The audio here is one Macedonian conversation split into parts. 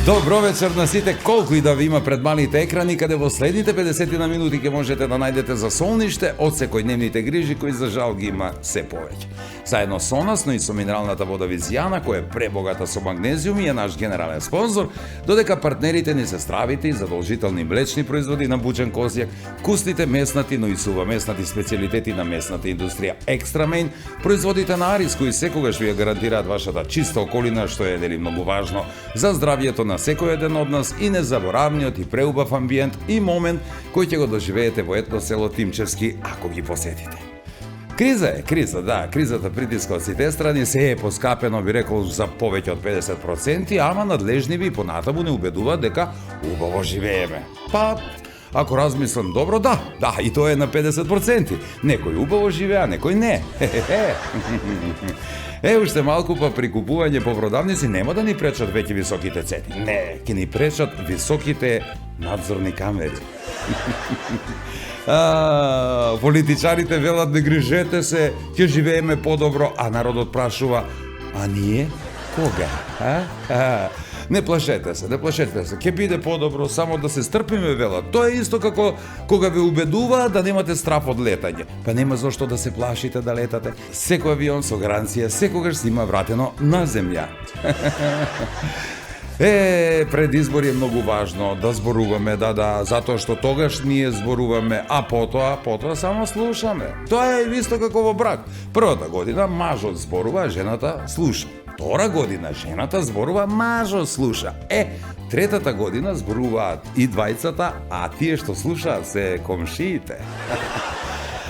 Добро вечер на сите, колку и да ви има пред малите екрани, каде во следните 50 на минути ќе можете да најдете за солниште од секојдневните грижи кои за жал ги има се повеќе. Заедно со нас, но и со минералната вода Визијана, која е пребогата со магнезиум и е наш генерален спонзор, додека партнерите ни се стравите и задолжителни млечни производи на бучен козјак, вкусните меснати, но и сува меснати специјалитети на месната индустрија Екстрамейн, производите на Арис кои секогаш ви ја гарантираат вашата чиста околина, што е дели многу важно за здравието на секој еден од нас и незаборавниот и преубав амбиент и момент кој ќе го доживеете во етно село Тимчевски ако ги посетите. Кризата притиска од сите страни, се е поскапено, би рекол, за повеќе од 50%, ама надлежни ви понатаму не убедуваат дека убаво живееме. Па, ако размислам добро, да, и тоа е на 50%. Некој убаво живее, а некој не. Уште малку па при купување по продавници нема да ни пречат веќе високите цени. Не, ќе ни пречат високите надзорни камери. Политичарите велат не грижете се, ќе живееме подобро, а народот прашува, а ние кога? Не плашете се, ќе биде подобро, само да се стрпиме, велат. Тоа е исто како кога ве убедува да немате страф од летање. Па нема зошто да се плашите да летате. Секој авион со гаранција секогаш се има вратено на земја. Пред избори е многу важно да зборуваме, затоа што тогаш ние зборуваме, а потоа само слушаме. Тоа е исто како во брак. Првата година мажот зборува, жената слуша. Втора година жената зборува, мажот слуша. Третата година зборуваат и двајцата, а тие што слушаат се комшиите.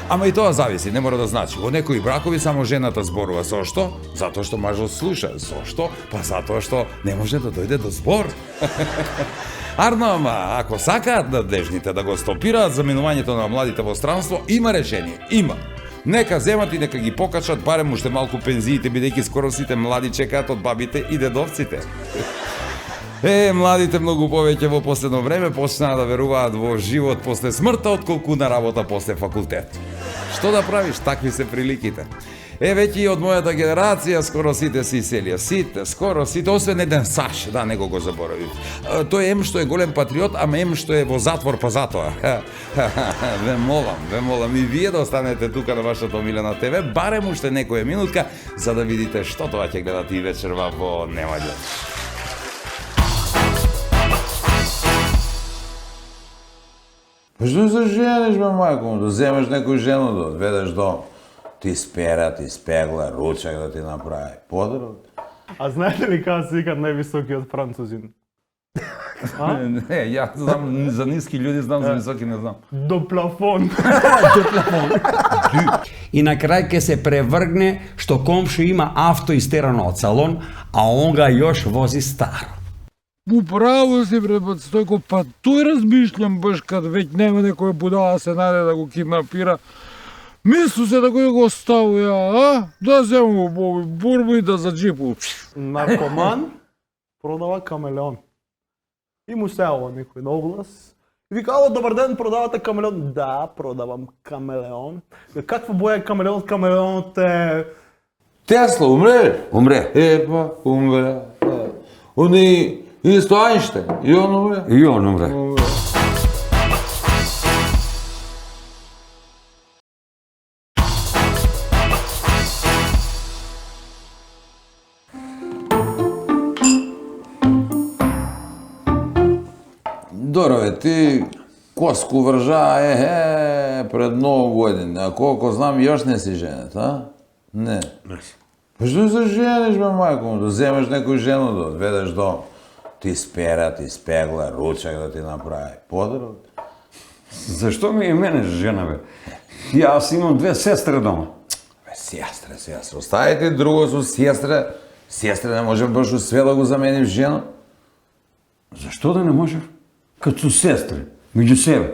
Ама и тоа зависи, не мора да значи. Во некои бракови само жената зборува. Зошто? Затоа што мажот слуша. Зошто? Па затоа што не може да дојде до збор. Арно, ама ако сакаат надлежните да го стопираат заминувањето на младите во странство, има решение. Има. Нека земат и нека ги покачат барем уште малку пензиите, бидејќи скоро сите млади чекаат од бабите и дедовците. Младите многу повеќе во последно време почнаа да веруваат во живот после смртта, отколку на работа после факултет. Што да правиш, такви се приликите. Веќе и од мојата генерација скоро сите се иселија. Скоро сите, освен еден Саш, него го заборавив. Тој што е голем патриот, ама што е во затвор па затоа. Ве молам и вие да останете тука на вашата омилена ТВ, барем уште некоја минутка, за да видите што тоа ќе гледате и вечерва во немаѓа. Па што се жениш, мајко, да земеш некој жено да одведеш до ти спера, ти спегла, ручак да ти направи. Подарок. А знаете ли како се викат највисокиот французин? Не, ја знам за ниски луѓе, знам за високи не знам. До плафон. И на крај ќе се превргне што комши има авто истерано од салон, а он га још вози старо. Управо си, брат Стојко, па тој размишлям баш кад веќе нема некоја будала се најде да го киднапира. Мислу се да го оставија, да зему бурбу и да заджипу. Наркоман продава камелеон. И му се јава некој на оглас. И вика, ало, добар ден, продавате камелеон? Да, продавам камелеон. Каква боја е камелеон? Камелеонот е... Тесла, умре? Умре. Умре. Они исто Ајнштајн, и он умре? И он умре. Дорове, ти коску вржа, пред многу години, а колко знам, још не си женет, а? Не. Па што се жениш, мајко, да земеш некој жено да одведеш до ти спера, ти спегла, ручак да ти направи. Подарок. Зашто ми е мене жена, бе? Јас имам две сестри дома. Сестре, оставите друго со сестре. Сестре не може баш све да го замениш жена. Зашто да не можеш? Кад су сестри, меѓу себе.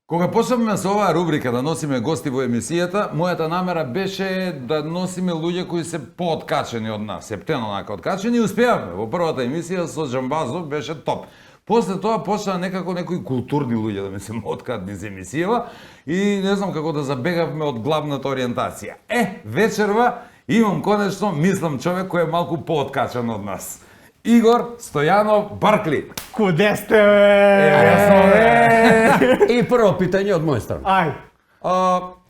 Кога почнавме со оваа рубрика да носиме гости во емисијата, мојата намера беше да носиме луѓе кои се пооткачени од нас, септено онака откачени, и успеавме. Во првата емисија со Џамбазов беше топ. После тоа почна некако некои културни луѓе да ми се моткаат низ емисија и не знам како да забегавме од главната ориентација. Вечерва имам конечно, мислам, човек кој е малку пооткачан од нас. Игор Стојанов Баркли. Куде сте, бе? И прво питање од моја страна. Ај,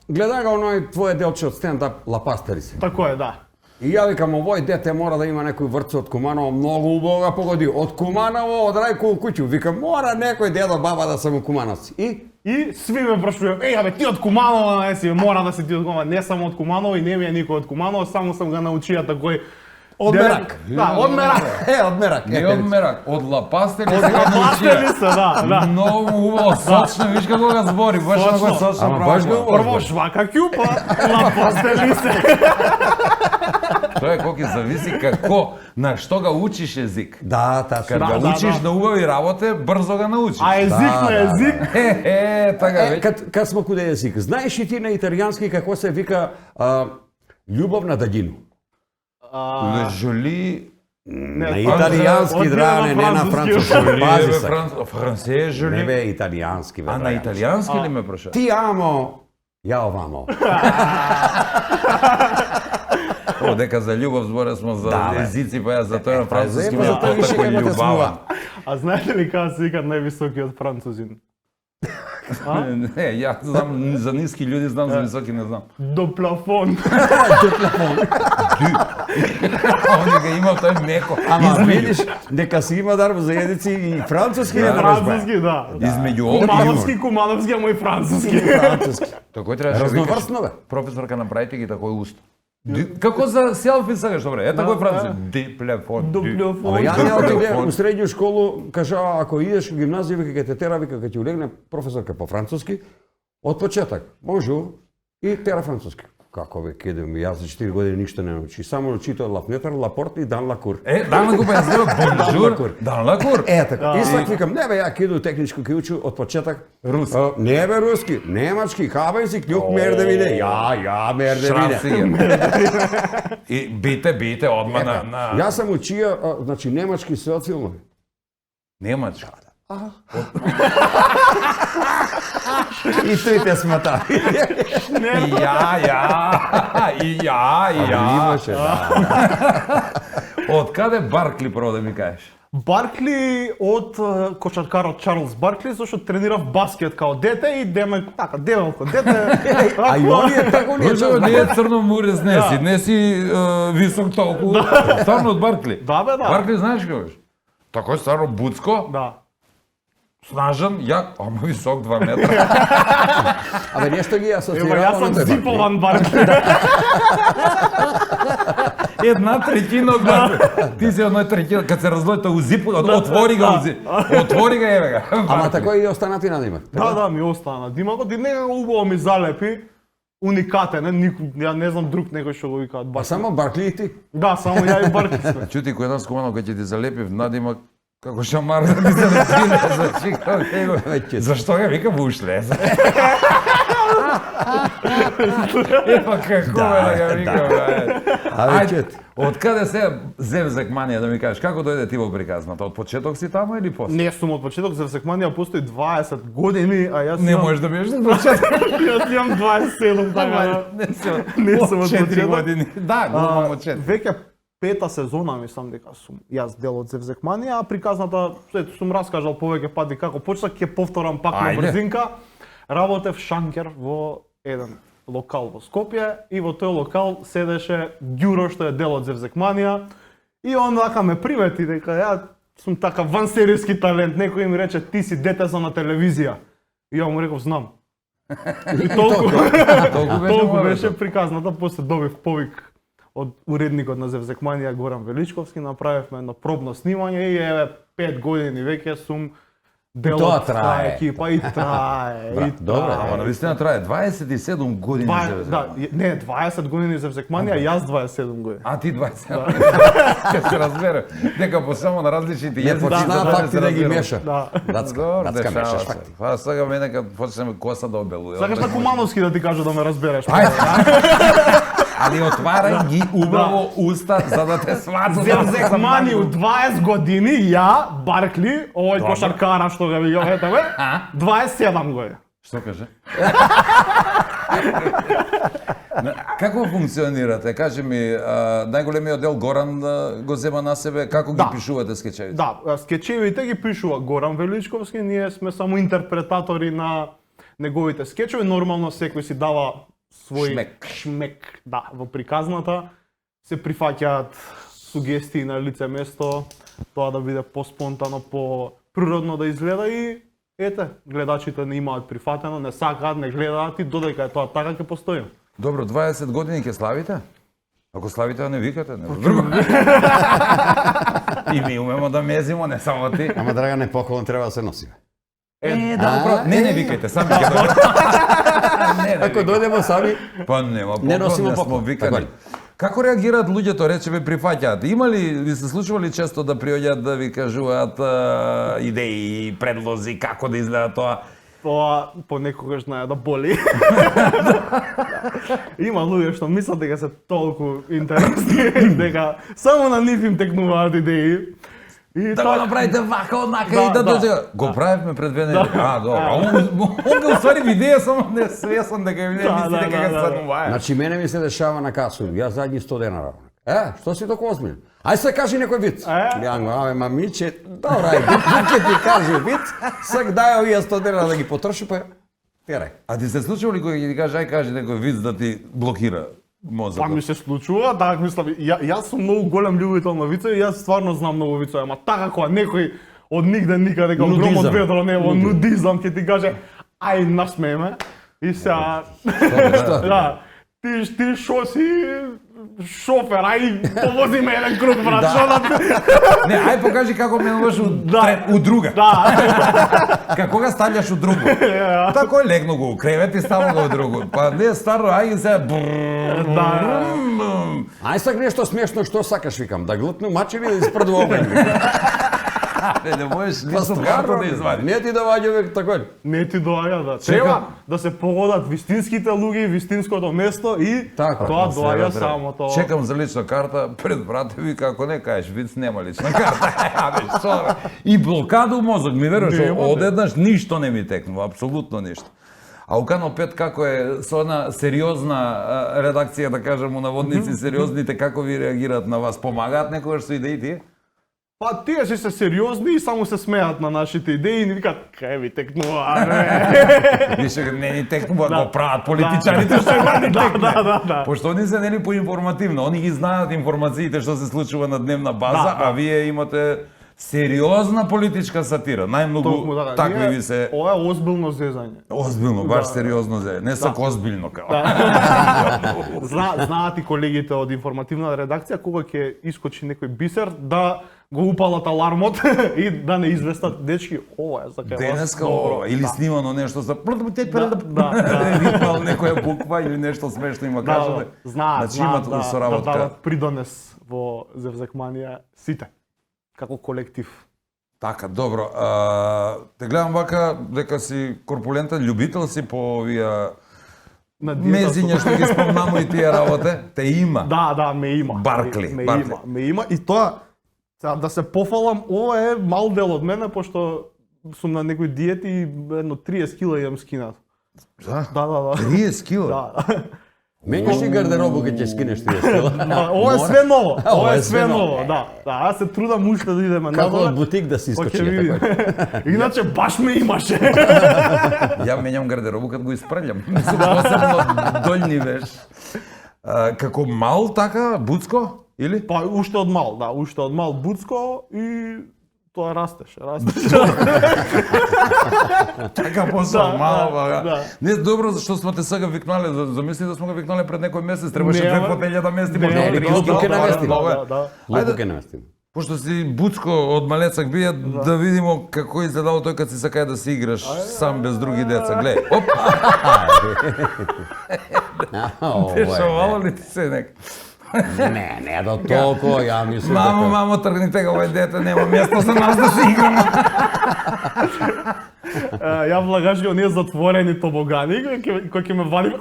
Гледа го оној твоје делче од стендап Лапастери се. тако е, да. И ја викам, овој дете мора да има некој врце од Куманово, многу убаво га погоди. Од Куманово, од Рајко куќу. Викам, мора некој дедо, баба да се му кумановци. И сви ме прашуваат, абе ти од Куманово, не си, мора да си ти од Куманово. Не сам од Куманово и не ми е никој од Куманово, само сам га научија такој Од Мерак. Да, од Мерак. Од Мерак. Не од Мерак, од Лапастери Од се га Лапастери научија. се, да. Многу убаво, сочно, виш како го збори, баш на кој сочно Ама баш го право. Прво жвака кјупа, Лапастери се. Тоа е кој зависи како, на што ga учиш език. Да, тачно. Кад Да, го да, учиш да. на убави работе, брзо ga научиш. А език на език, Така веќе. Кад смо куде език, знаеш ли ти на италијански како се вика љубов на далину? Le joli... На италијански, дране, не на француски. Пази се. Франце Не joli. бе италијански, бе. А на драган. италијански ли ме праша? Ти амо, ја овамо. О, дека за љубов зборе смо за Да, бе. езици, па ја за тоа на француски ми за е тоа више потако нема да љубава. а знаете ли кога се викат највисокиот французин? Не, ја знам за ниски луѓе, знам за високи не знам. До плафон. Они ga има тој меко. Ама видиш, дека си има дарба за једици и француски не разбра. Француски, да. Измеѓу овие Кумановски, ама и француски. Француски. Тој требаше да викаш, Разноврсно бе. професорка, направите ги такој уст. Како за селфи сакаш, добре? Е такој француски. Диплефон. До плафон. Ја не отиде у средњу школу, кажа ако идеш у гимназија, вика ќе те тера, вика ќе ти улегне професорка по француски од почеток. Bonjour и тера француски. Како бе, кедем, јас за 4 години ништо не научи. Само читав Лапнетар, Лапорт и Дан Лакур. Дан Лакур па ја знам, бонжур, Дан Лакур. Така. Истак викам, не бе, ја киду техничко ќе учу од почеток. Руски. Не бе руски, немачки, хабенси, клюк мердевине. Ја мердевине. Шрафсиген. И бите, одма на... Јас сам учија, значи немачки се од филмови. Немачка. И трите смата. И ја. Имаше, да. Од каде Баркли прво да ми кажеш? Баркли од кошаркарот Чарлс Баркли, зашто тренирав баскет као дете и деме така, девелко дете. А и оние како не Боже, не е црноморец, не си висок толку. Стварно од Баркли. Да, бе, да. Баркли знаеш како беше? Такој стварно буцко, Да. снажен, јак, ама висок 2 метра. Абе нешто ги Ева, асоцирава јас сам на тебе. зипован Баркли. Една третина од Баркли. Ти си една третина, кад се разлојта у зипу, отвори го у зипу. Отвори го, еве га. Ама тако и останати надима. Да, ми остана. Димакот и некако убаво ми залепи. Уникатен, ја не знам друг некој што го викаат А Баркли. само Баркли и ти. Да, само ја и Баркли сме. Чути, кој еднаш комано кога ќе ти залепив надимак, како шамар да ти се разгине за чика, Веќе. Зашто ga вика бушле? Епа како да ga вика, бе. А веќе. Од каде се Зевзек манија да ми кажеш, како дојде ти во приказната? Од почеток си таму или после? Не сум од почеток, Зевзекманија постои 20 години, а јас Не имам- можеш да биеш од почеток. Јас имам 27, така. Не сум од 4 почеток. години. Да, го имам од 4. Веќе пета сезона мислам дека сум јас дел од Зевзекманија, а приказната ето сум раскажал повеќе пати како почна, ќе повторам пак на Ајде. брзинка. Работев шанкер во еден локал во Скопје и во тој локал седеше Ѓуро што е дел од Зевзекманија и он вака ме привети дека ја сум така вансериски талент. Некој ми рече ти си дете за на телевизија. И ја му реков знам. И толку толку беше приказната, после добив повик од уредникот на Зевзекманија Горан Величковски, направивме едно пробно снимање и еве 5 години веќе сум дел тоа од трае. таа екипа и трае. Брат, и добре, трае. Ама навистина трае 27 години Да, за не, 20 години Зевзекманија, јас 27 години. А ти 20. Ке се разбере. Дека по само на различните Не јазици почна за факти да ги разберат. меша. Да. Дацка Дешава мешаш се. факти. Па сега мене кога почнеме коса да обелуја. Сакаш на Кумановски да ти кажа да ме разбереш? Ајде. Ali отварај ги убаво уста за да те сватат. Зевзекмани у 20 години, ја, Баркли, овој Добро. кошаркара што ga видовме, 27 години. Што каже? Како функционирате? Кажи ми, најголемиот дел Горан го зема на себе, како ги Да. пишувате скечевите? Да, скечевите ги пишува Горан Величковски, ние сме само интерпретатори на неговите скечеви. Нормално секој си дава свој шмек, да, во приказната. Се прифаќаат сугестии на лице место, тоа да биде поспонтано, по-природно да изгледа и ете, гледачите не имаат прифатено, не сакаат, не гледаат и додека е тоа така ќе постои. Добро, 20 години ќе славите? Ако славите, не викате, не. И ми умемо да мезимо, не само ти. Ама Драгане, поклон треба да се носи. Добро, не викајте, сами ќе дојдете. Ако дојдемо сами, Па нема Не носимо не смо поклон, викани. така ли? Како реагираат луѓето, речеме, прифаќаат? Има ли, ви се случували често да приоѓаат да ви кажуваат идеи, предлози, како да изгледа тоа? Тоа понекогаш знае да боли. Има луѓе што мислат дека се толку интересни, дека само на нив им текнуваат идеи. И Да го направите вака, однака и да Да. дојде. Го правевме пред 2 недели. Добро. Он бил ствари видеа, само не свесен дека не Да, мисли да, дека да, ќе да. станува. значи мене ми се дешава на касу, јас задни 100 денара. Што си толку озбилен? Ај се кажи некој виц. Ја го, абе мамиче, добра, ќе ти кажи виц, сак дај овие 100 денара да ги потроши, па терај. А ти се случува ли кој ќе ти каже, ај кажи некој виц да ти блокира Па мозокот? ми се случува, так мислам, јас сум многу голем љубител на вицеви, јас стварно знам многу вицеви, ама така кога некој од нигде никаде како гром од Нудизам. ведро небо, нудизам ќе ти каже, ај насмееме. И сега да, ти шо си шофер, ај повози ме еден круг, брат, шо да Не, ај покажи како менуваш у друга. Да. Како го ставljаш у другу? Тако е легно го у кревет и ставам го у другу. Па не старо, ај се Да. Ај сак нешто смешно, што сакаш, викам, да глутну мачи или да испрдува обен. Не можеш нисто карто да извади. Не ти доваѓа век тако. Не ти доаѓа, да. Треба да се погодат вистинските луѓе, вистинското место и Така, тоа да, доаѓа Треба. само тоа. Чекам за лична карта, пред брате ви како не кажеш, виц нема лична карта. Абе, што? Бе? И блокада у мозок, ми веруваш, Нема, бе. одеднаш ништо не ми текнува, апсолутно ништо. А у Канал 5 како е со една сериозна редакција, да кажам, у наводници сериозните, како ви реагираат на вас? Помагаат некогаш со идеите? Па тие си се сериозни и само се смеат на нашите идеи и ни викаат, кај ви текнува, бе. Више, не ни текнува, Да. го прават политичарите што го ни Да, текне. да. Пошто они се нели поинформативно, они ги знаат информациите што се случува на дневна база, Да, да. а вие имате сериозна политичка сатира. Најмногу Толку, да, такви ние- ви се Ова е озбилно зезање. озбилно, баш сериозно зе. Не сак озбилно као. Знаат и колегите од информативна редакција кога ќе искочи некој бисер да го упалат алармот и да не известат дечки, ова е за кај вас. Денеска добро. ова, или Да. снимано нешто за да. рипнал некоја буква или нешто смешно има Да, кажете. знаат, Значи имат да соработка. дадат придонес во Зевзекманија сите, како колектив. Така, добро. Те гледам вака дека си корпулентен љубител си по овие На диета мезиња што ги спомнамо и тие работе. Те има. Да, ме има. Баркли, Ме Баркли. има, ме има и тоа сега да се пофалам, ова е мал дел од мене пошто сум на некои диети и едно 30 кила имам скинат. Да? Да. 30 кила? Да. Менјаш ли гардеробу кога ќе скинеш тие стила? Ова е све ново. Ова Ова е е све све ново. ново, да. Да, аз се трудам уште да идеме Како од надоле. бутик да си Па ќе искочи, видиме. така. Иначе баш ме имаше. Ја менјам гардеробу кад го испрљам. Мислам, посебно дољни веш. Како мал така, буцко? Или? Па уште од мал, да, уште од мал буцко и тоа растеш. Така посебно Да, мал, да, бага. да. Не, добро, зашто сме те сега викнале, замисли да сме го викнале пред некој месец, требаше Нема. две фотелја да местиме. Нема, Добро, клупу добро, ќе наместиме. добро, Да, да. Лупу Ајде. ќе наместим. Пошто си буцко од малецак бија, да видимо како изгледало тој кад си сакај да си играш сам без други деца. Глеј, оп, дешавало ли ти се нека? Не до толку, ја мислам Мамо, мамо, тргнite го овој дете, нема место за нас да се играме. Ја влагаш ги оние затворени тобогани кои ќе ме вади.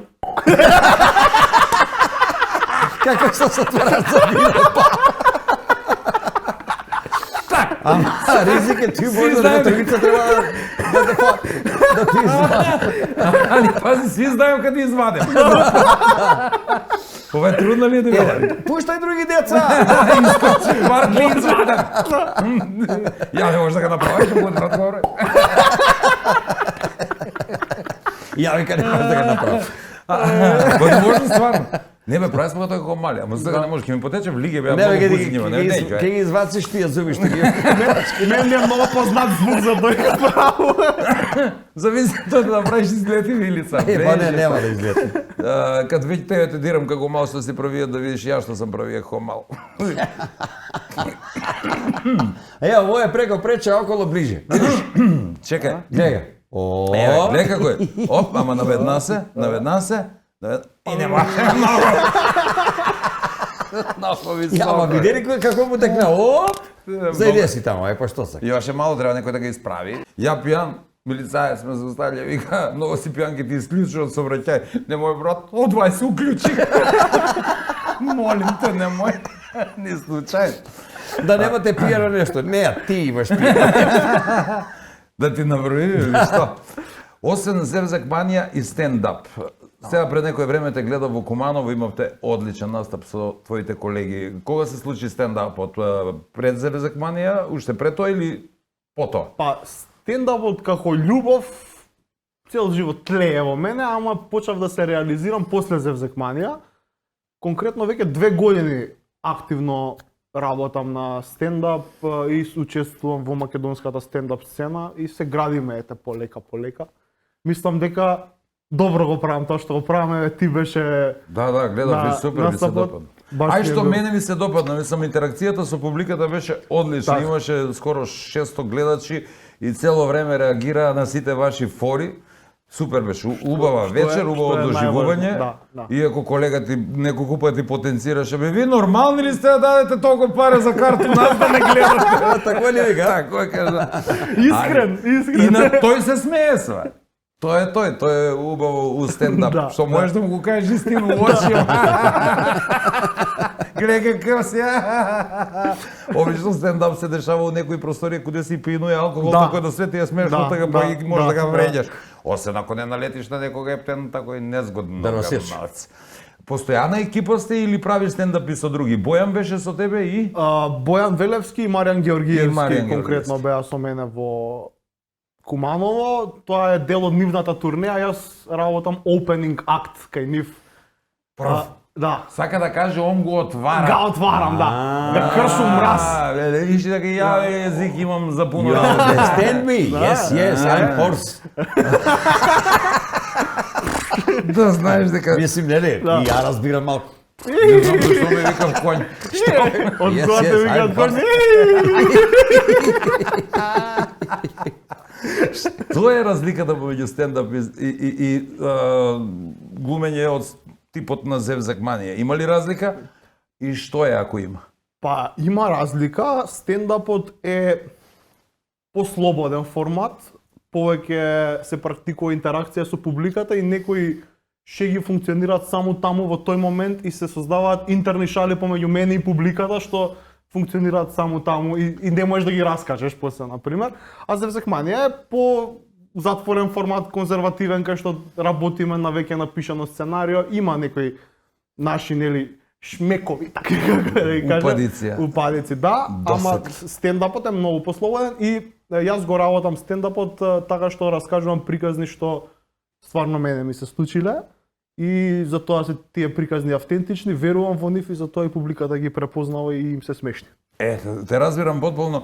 Како што се отвараш зобите, па. Ама ризик е ти може да другите треба да ти извадат. Али пази, сви знаем каде извадим. Ова е трудно ли е да видам? Пуштај други деца. Искочи, бар ги извадам. Ја не можеш да го направиш, да буде разговор. Ја вика не можеш да го направиш. Па не може стварно. Не бе, прави сме тоа како мали, ама сега не може, ќе ми потече в лиге, бе, Не многу бе, пути нима, не ќе не. ги извациш тие зуби што ги. Не ми е многу познат звук за тој право. Зависи тоа да направиш изгледи вилица. Па не, нема да излети. Кад веќе тебе те дирам како мал што си правија да видиш ја што сам правија како мал. Еа, ово е преко преча около ближе. Видиш? Чекај. Гледа. О, Гледа како е. Оп, ама наведна се. И не може много. Много високо. ја, ама видели кој како му текна. Оп! Зајде си таму, па што сак. Јоше мало треба некој да го исправи. Ја пијан, милицаец ме зауставља, вика, многу си пијан, ке ти исклучи од сообраќај. Немој брат, одвај се уклучи. Молим те, немој. Ни случај. Да немате пијано нешто. Не, ти имаш пијано. Да ти наброи или што? Освен Зевзак Манија и стендап. Сега пред некој време те гледав во Куманово, имавте одличен настап со твоите колеги. Кога се случи стендапот? Пред Зевзак Манија, уште пред тоа или потоа? Па стендапот како љубов цел живот тлее во мене, ама почнав да се реализирам после Зевзак Манија. Конкретно веќе 2 години активно работам на стендап и учествувам во македонската стендап сцена и се градиме ете полека. Мислам дека добро го правам тоа што го правиме, ти беше Да, гледав и супер ми се настапот. допадна. Баш Ај ми е што бил. мене ми се допадна, мислам интеракцијата со публиката беше одлична. Така. Имаше скоро 600 гледачи и цело време реагираа на сите ваши фори. Супер беше, убава Што е- вечер, убаво што е доживување. најважно, да. Иако колега ти неколку пати потенцираше, бе, ви нормални ли сте да дадете толку пари за карта, нас да не гледате? Тако ли вика? Тако е кажа. Искрен. И на тој се смее све. Тој е убаво у стендап. Да, Што можеш да му го кажеш истина у очи. Гледа какъв си. Обично стендап се дешава у некои простори каде си пијнуе алкохол, Да. тако да све ти е смешно, Да, така да, па и можеш да да, го вреđаш. Освен ако не налетиш на некога ептен, тако е незгодно. Да носиш. Постојана екипа сте или правиш стендапи со други? Бојан беше со тебе и? Бојан Велевски и Маријан Георгиевски И Маријан конкретно Георгиевски. беа со мене во Куманово. Тоа е дел од нивната турнеја, јас работам opening act кај нив. Прв. Да. Сака да каже, он го отвара. Га отварам, да. Да кршум мраз. Виж дека ја език имам за пуно. You understand me? Yes, I'm horse. Да знаеш дека... Мислим, не, и ја разбирам малку. Не знам зашто ме викам коњ. Од Yes, кога те yes, викаат I'm кој? Тоа е разликата помеѓу стендап и глумење од типот на Зевзак Манија. Има ли разлика? И што е ако има? Па има разлика, стендапот е послободен формат, повеќе се практикува интеракција со публиката и некои шеги функционираат само таму во тој момент и се создаваат интерни шали помеѓу мене и публиката што функционираат само таму и не можеш да ги раскажеш после, например. А Зевзак Манија е по затворен формат, конзервативен, кај што работиме на веќе напишано сценарио, има некои наши, нели, шмекови, така како да ги кажам. Упадици. Упадици, да, ама стендапот е многу послободен и јас го работам стендапот така што раскажувам приказни што стварно мене ми се случиле и затоа се тие приказни автентични, верувам во нив и затоа и публиката ги препознава и им се смешни. Те разбирам потполно.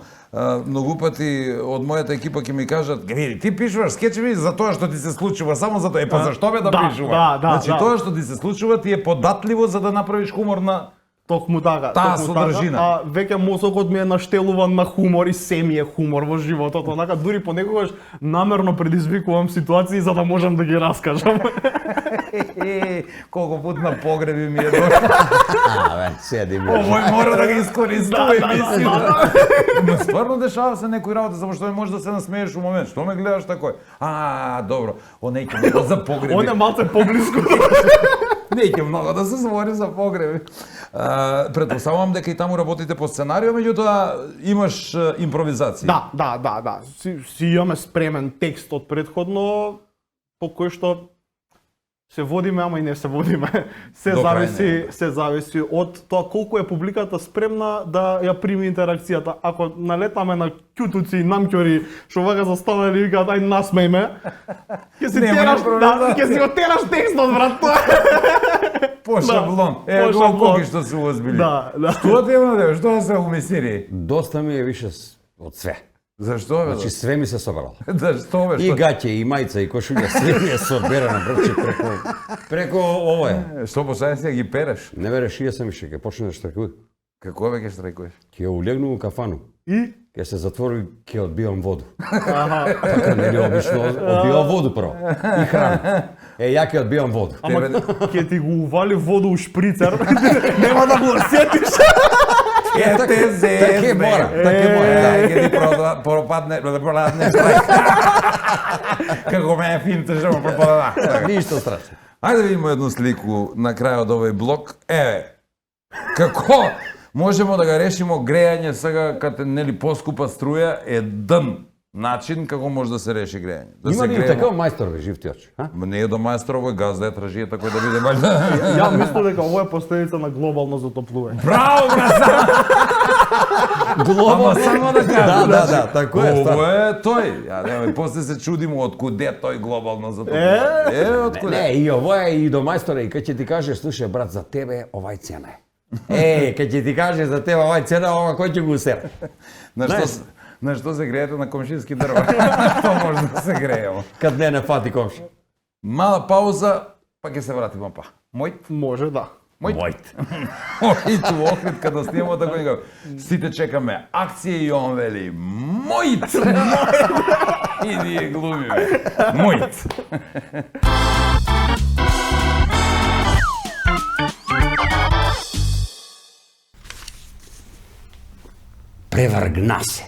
Многу пати од мојата екипа ќе ми кажат, види, ти пишуваш скечеви за тоа што ти се случува, само за тоа. Па зашто бе да пишува? Значи тоа што ти се случува ти е податливо за да направиш хумор на Токму така, Таа токму содржина. А веќе мозокот ми е наштелуван на хумор и се ми е хумор во животот, онака дури понекогаш намерно предизвикувам ситуации за да можам да ги раскажам. Колку пат на погреби ми е дошло. Бе, седи ми. Овој мора да ги искористува Да, емисијата. Ма стварно дешава се некои работи, само што не можеш да се насмееш у момент. Што ме гледаш такој? Добро, онеј ќе ме за погреби. Он е малце поблиску. Неќе многу да се збори за погреби. Претпоставувам дека и таму работите по сценарио, меѓутоа имаш импровизација. Да. Си имаме спремен текст од предходно, по кој што се водиме, ама и не се водиме. Се До крај зависи од тоа колку е публиката спремна да ја прими интеракцијата. Ако налетаме на ќутуци и намќори што вака застанали и викаат ај насмејме, ќе си Нема тераш, проблем, ќе си го тераш текстот, брат. По шаблон. по Го шаблон. колки што се озбили. Да. Што те има, што се умисири? Доста ми е више од све. Зашто бе? Значи све ми се собрало. Зашто бе? И гаќе, и мајца, и кошуља, све ми е соберано, браче, преко ово е. Што посајаш си ги переш? Не вере, шија съм више, ќе почне да штракува. Како бе ќе штрajкуваш? Ќе улегну у кафану. И Ќе се затвори, ќе одбивам воду. аха, Така, нели, обично одбивам воду прво. И храна. Ја ќе одбивам воду. ама ќе ти го ували воду у шприцер, нема да го осетиш. Така мора, така мора, Да, да. ќе ти пропадне штрajk. Како ме е финта што ме пропадна. Ништо страшно. Ајде да видиме едну слику на крајот овој блок. Еве, како можемо да го решимо грејање сега каде нели поскупа струја е дн начин како може да се реши грејање. Да Има се ли греемо- таков мајстор бе, жив ти очи, а? Не е до мајстор, овој газда е тражија тако да биде валјда. Ја мислам дека ова е последица на глобално затоплување. Браво, брат! Ама само да кажам. Да, тако е. Ово е тој. Ја нема, и после се чудимо од куде тој глобално затоплување. Од Не, куде? и ово е и до мајстора, и кај ќе ти каже, слушај брат, за тебе овај цена е. Кај ќе ти каже за тебе овај цена, ова кој ќе го усера? На што се греете на комшински дрва? Тоа може да се греемо. Кад не фати комши. Мала пауза, па ќе се вратиме па. Мојт? Може да. Мојт. Мојт у Охрид, када снимаме тако никако. Сите чекаме акција и он вели мојт! И ние глумиме. Мојт! Превргна се.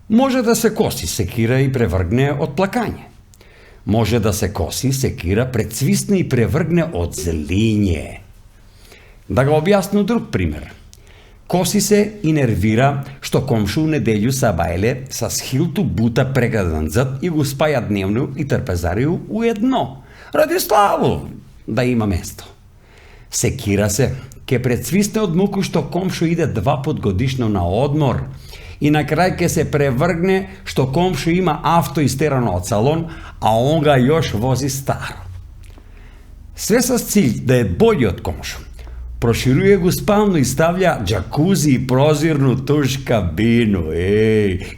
Може да се коси секира и превргне од плакање. Може да се коси секира, прецвисне и превргне од злиње. Да го објасну друг пример. Коси се и нервира што комшу неделју сабајле со схилту бута прегадан зад и го спаја дневно и трпезарiju уедно. Ради славу да има место. Секира се, ке прецвисне од муку што комшу иде 2 пат годишно на одмор и на крај ке се превргне што комшу има авто истерано од салон, а он га још вози старо. Све со cilj да е бољи од комшу. Прошируе го спално и ставља джакузи и прозирну туш кабину.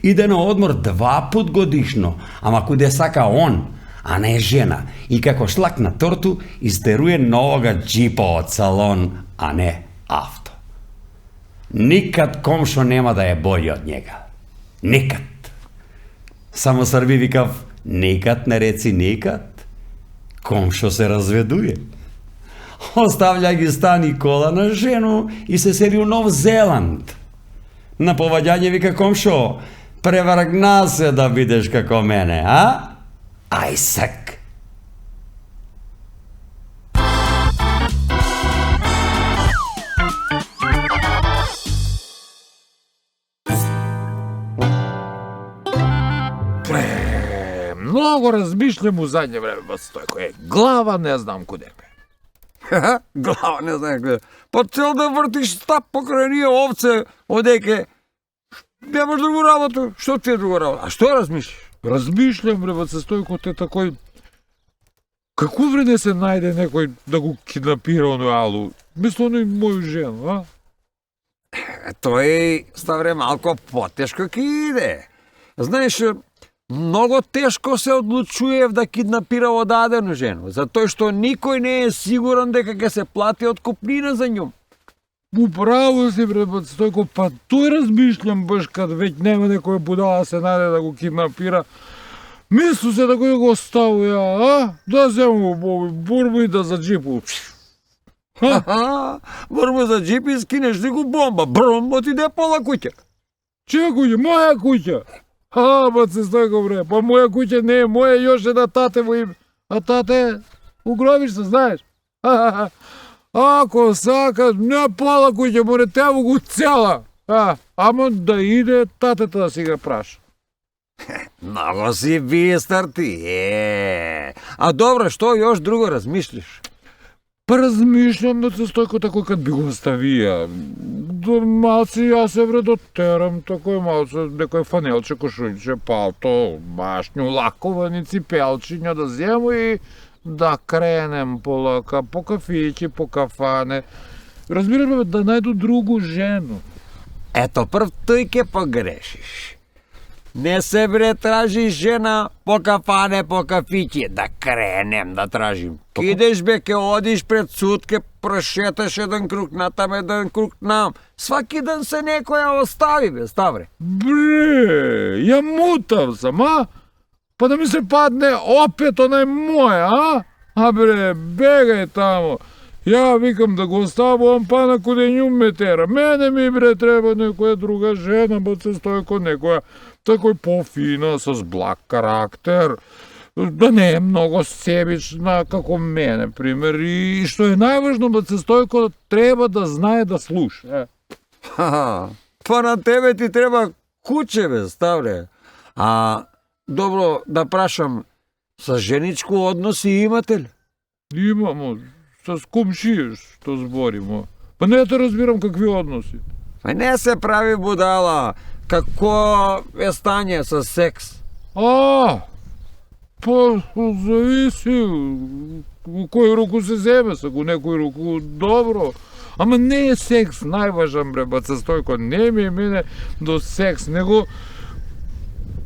Иде на одмор 2 пат годишно, ама куде сака он, а не жена. И како шлак на торту, истеруе новога джипа од салон, а не авто. Никад комшо нема да е бољи од njega. Никад. Само Срби викав, никад не реци никад. Комшо се разведуе. Оставља ги стан и кола на жену и се сели у Нов Зеланд. На поваѓање вика комшо, превргна се да бидеш како мене, а? Ајсак. Многу размишлям у задње време, бат Стојко. Глава не знам куде бе. Глава не знае куде. Па цел да вртиш стап покрај ние овце, одеке. Немаш другу работу. Што ти е друга работа? А што размислиш? Размишлям, бе, бат Стојко, те такој... Како време се најде некој да го киднапира оној Алу? Мисло оној моју жену, а? Тој ставре малко потешко ки иде. Знаеш, многу тешко се одлучуев да киднапира одадену жену, затоа што никој не е сигурен дека ќе се плати откупнина за њу. Управо си, бре, бат Стојко, па тој размишлям баш кад веќе нема некоја будала се најде да го киднапира. Мислу се да го оставија, а? Да зему бурбу и да за джипу. Борба за джип и скинеш ли го бомба, бром, отиде пола куќа. Чија куќа? Моја куќа. Бат се Стојко, бре, па моја куќа не е моја, још е на тате во име. А тате, у гробиште, знаеш? Ако сака, не полако ќе му ретево го цела. Ама да иде татата да си ga праша. Много си бистар ти, А добро, што још друго размислиш? Па размишлям да се Стојко тако кад би го оставија. Малци јас се дотерам, тако малце некој фанелче, кошулче, палто, башњу, лаковани, ципелчиња да зему и да кренем полака, по кафиќи, по кафане. Разбираме да најду другу жену. Ето прв тој ке погрешиш. Не се тражи жена по кафане, по кафиќи, да кренем да тражим. Кидеш ке одиш пред суд, ке прошеташ еден круг натам, еден круг нам. Сваки ден се некоја остави, ставре. Бре, ја мутав сам, Па да ми се падне опет онај мој, бре, бегај тамо. Ја викам да го оставувам, па на куде њу ме тера. Мене ми, бре, треба некоја друга жена, се Стојко, некоја такој пофина, с благ карактер, да не е многу себична, како мене, пример, и што е најважно, се Стојко треба да знае да слуша. Па на тебе ти треба куче, ставре. Добро, да прашам, со женичко односи имате ли? Имамо, с комшије што зборимо. Па не те разбирам какви односи. Па не се прави будала. Какво е стање со секс? Па зависи у кој руку се земе, са у некој руку добро. Ама не е секс најважен, бре, се Стојко, не ми е мене до секс, него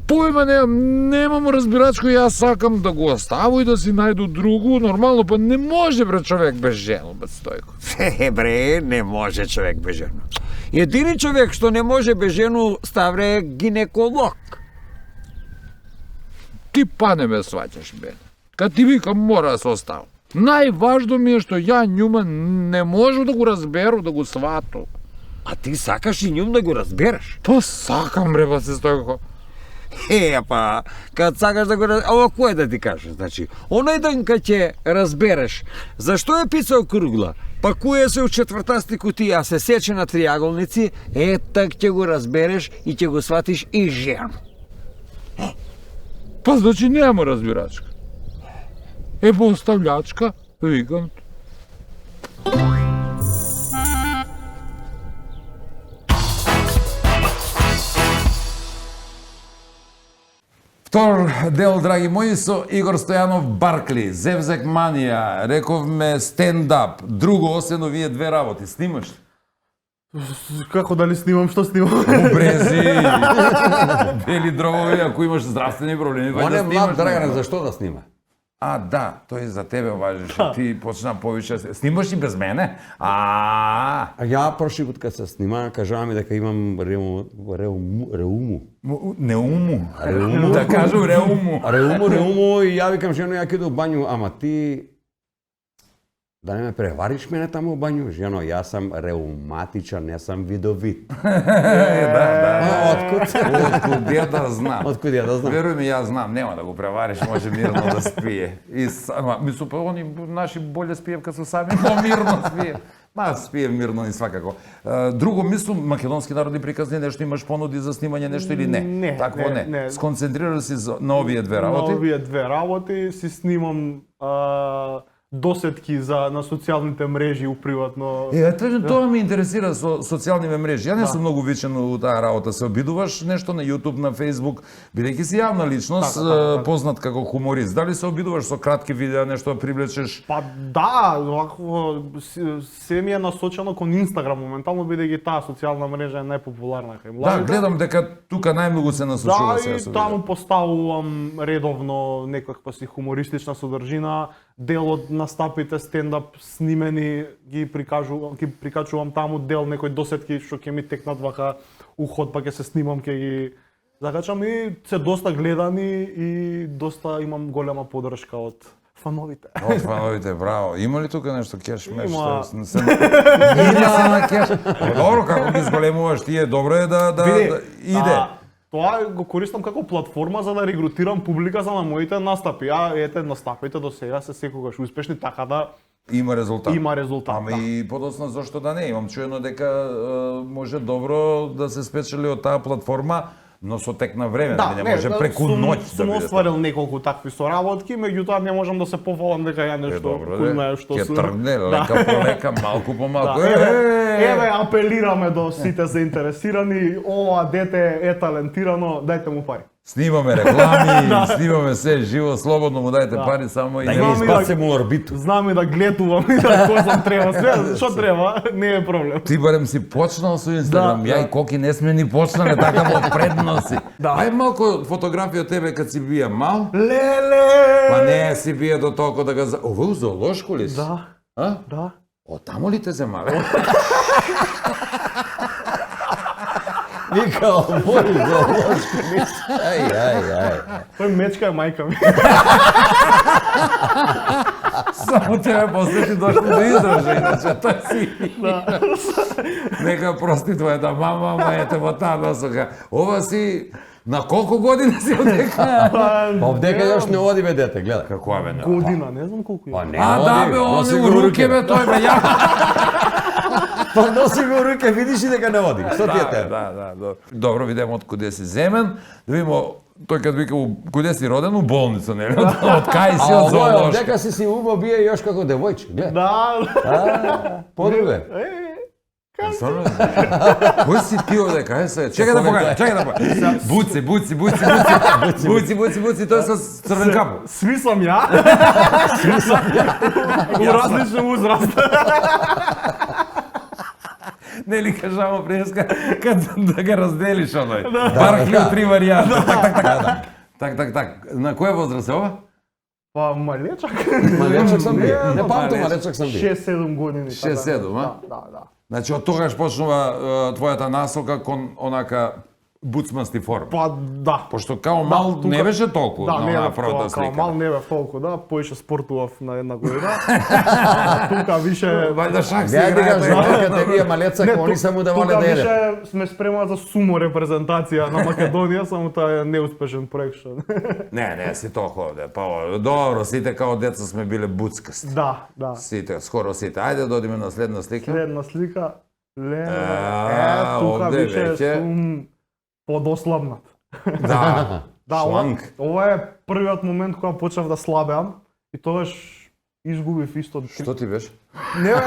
појма немам разбирачко, јас сакам да го оставу и да си најду другу, нормално, па не може, бре, човек без жено, Стојко. Бре, не може човек без жено. Едини човек што не може без жену, ставре, е гинеколог. Ти па не ме сваќаш, бе. Кад ти викам, мора да се оставам. Најважно ми е што ја њума не можу да го разберу, да го свату. А ти сакаш и њум да го разбереш? Па сакам, бре, се Стојко. Па, кад сакаш да го разбереш, ова кој да ти кажеш, значи, оној ден кад ќе разбереш, зашто е писал кругла, па кој се у четвртасти кутија се сече на триаголници, так ќе го разбереш и ќе го сватиш и жена. Па значи нема разбирачка. По остављачка, викам. Втор дел, драги мои, со Игор Стојанов Баркли, Зевзек Манија, рековме стендап, друго освен овие две работи. Снимаш ли? Како дали снимам, што снимам? Обрези, бели дровови, ако имаш здравствени проблеми, Он да е снимаш. млад Драгане, зашто да снима? Да, тој за тебе важеше. Ти почна повише. Снимаш и без мене? Ја прошли пат кад се снима, кажава ми дека имам реуму. Неуму. Да кажу реуму. Реуму и ја викам жено, ја киду у бању, ама ти да не ме превариш мене таму у бању, жено, јас сам реуматичан, не сам видовит. Откуд ја да знам? Откуд ја да знам? Веруј ми, јас знам, нема да го превариш, може мирно да спие. Мислу, па они наши боле спиев кад се сами, мирно спиев. Спиев мирно и свакако. Друго, мислам, македонски народни приказни, нешто имаш понуди за снимање, нешто или не? Не, Такво не. Сконцентрираш си на овие две работи? На овие две работи си снимам досетки на социјалните мрежи уприватно. Тоа ме интересира со социјалните мрежи. Ја не сум многу вичен у таа работа. Се обидуваш нешто на YouTube, на Facebook, бидејќи си јавна личност, познат како хуморист. Дали се обидуваш со кратки видеа, нешто да привлечеш? Па да, се ми е насочено кон Instagram моментално, бидејќи таа социјална мрежа е најпопуларна кај младите. Гледам дека тука најмногу се насочува се. Да, и таму поставувам редовно некаква си хумористична содржина, дел од настапите стендап снимени ги прикачувам таму, дел некои досетки што ќе ми текнат вака уход, па ќе се снимам, ќе ги закачам и се доста гледани и доста имам голема поддршка од фановите. Од фановите, браво. Има ли тука нешто кеш меш? Има. Има на кеш. Добро, како ги зголемуваш тие, добро е да иде. Тоа го користам како платформа за да регрутирам публика за на моите настапи. Ете настапите до сега се секогаш успешни, така да Има резултат. Има резултат, Ама да. и подоцна зашто да не. Имам чуено дека може добро да се спечели од таа платформа, но со тек на време, не може преку ноќ да сум биде. остварил неколку такви соработки, меѓутоа не можам да се пофалам дека ја нешто, Добро, кој знае што ќе сум. тргне лека по лека, малку по малку. Да, еве апелираме до сите заинтересирани, ова дете е талентирано, дајте му пари. Снимаме реклами, снимаме се живо, слободно му дајте пари само и Да не ги Знам и да- избацимо орбиту. Знам и да гледувам и да козам треба, све што треба, не е проблем. Ти барем си почнал со Инстаграм, Да, ја да. и Коки не сме ни почнале така во предноси. Да. Ај малку фотографија од тебе кад си бија мал, Леле! па не си бија до толку да го... Ова у зоолошко ли си? Да, А? да. О, тамо ли те земаве? Вика, овој зоолошко мис. Ај. Тој мечка е мајка ми. Само тебе после ти дошло до изража, иначе тој си. Да. Нека прости твојата мама, ама ете во таа насока. Ова си... На колку години си одека? Па овдека још не оди бе дете, гледај. Како бе, не? Година, не знам колку Па е. не А, да бе, носи он го у руке бе, тој бе, ја. Па носи го руке, видиш и дека не оди. Што ти е те? Да. Добро, видиме од куде си земен, да видиме тој кад вика куде си роден, у болница, нели? Од кај си, А од овој зоолошко. овдека си убаво бие још како девојче, гледај. Да. Подобе. Стварно? Кој си ти одека? Ај се, чекај да покажам. Буци, тој со црвен капо. Сви сам ја. У различен узраст. Нели кажамо преска кад да ga разделиш оној. Бархли у три варијанти. Так. На која возраст е ова? Па малечак. Малечак сам бие. Не, Не памтам, малечак. малечак сам бие. 6-7 години. 6-7, а? Да. Значи од тогаш почнува твојата насока кон онака буцмасти форма. Па да. Пошто као мал тука- не беше толку на не онаа бев првата тоа, као мал слика. не бев толку, да, поише спортував на една година. А тука више Вајда шах си Ја дека играете. знаете вие малецак, они само да воле тука да еде. више сме спремат за сумо репрезентација на Македонија, само тоа е неуспешен проект што. Не, си толку овде. Па добро, сите као деца сме биле буцкасти. Да. Сите, скоро сите. Ајде да одиме на следна слика. Следна слика. овде тука више веќе. сум подослабнат. Да. Да, Шланг. ова е првиот момент кога почнав да слабеам и тогаш изгубив исто. Што ти беше? Не бе,